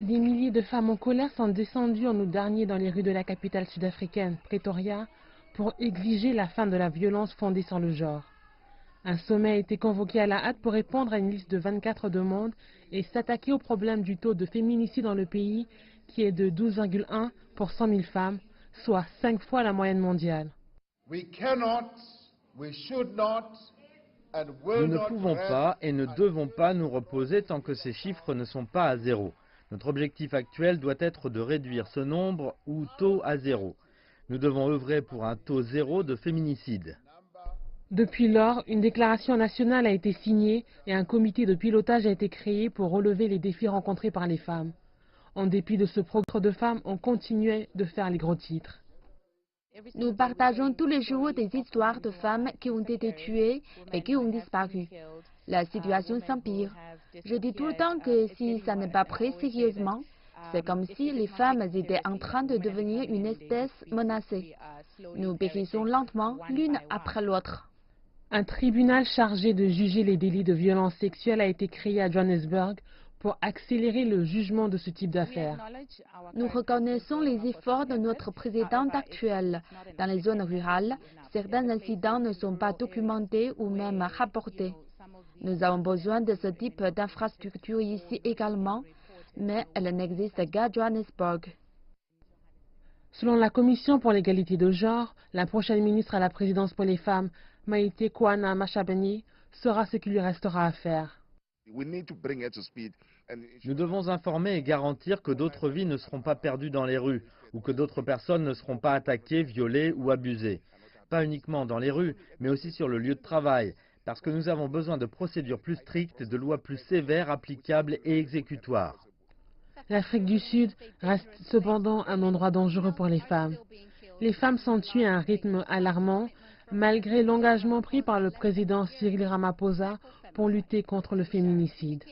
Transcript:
Des milliers de femmes en colère sont descendues en août dernier dans les rues de la capitale sud-africaine, Pretoria, pour exiger la fin de la violence fondée sur le genre. Un sommet a été convoqué à la hâte pour répondre à une liste de 24 demandes et s'attaquer au problème du taux de féminicide dans le pays, qui est de 12,1 pour 100 000 femmes, soit 5 fois la moyenne mondiale. Nous ne pouvons pas et ne devons pas nous reposer tant que ces chiffres ne sont pas à zéro. Notre objectif actuel doit être de réduire ce nombre ou taux à zéro. Nous devons œuvrer pour un taux zéro de féminicide. Depuis lors, une déclaration nationale a été signée et un comité de pilotage a été créé pour relever les défis rencontrés par les femmes. En dépit de ce progrès de femmes, on continuait de faire les gros titres. Nous partageons tous les jours des histoires de femmes qui ont été tuées et qui ont disparu. La situation s'empire. Je dis tout le temps que si ça n'est pas pris sérieusement, c'est comme si les femmes étaient en train de devenir une espèce menacée. Nous périssons lentement l'une après l'autre. Un tribunal chargé de juger les délits de violence sexuelle a été créé à Johannesburg pour accélérer le jugement de ce type d'affaires. Nous reconnaissons les efforts de notre présidente actuelle. Dans les zones rurales, certains incidents ne sont pas documentés ou même rapportés. Nous avons besoin de ce type d'infrastructure ici également, mais elle n'existe qu'à Johannesburg. Selon la Commission pour l'égalité de genre, la prochaine ministre à la présidence pour les femmes, Maïté Kwana Mashabane, saura ce qu'il lui restera à faire. Nous devons informer et garantir que d'autres vies ne seront pas perdues dans les rues ou que d'autres personnes ne seront pas attaquées, violées ou abusées. Pas uniquement dans les rues, mais aussi sur le lieu de travail, parce que nous avons besoin de procédures plus strictes, de lois plus sévères, applicables et exécutoires. L'Afrique du Sud reste cependant un endroit dangereux pour les femmes. Les femmes sont tuées à un rythme alarmant, malgré l'engagement pris par le président Cyril Ramaphosa pour lutter contre le féminicide.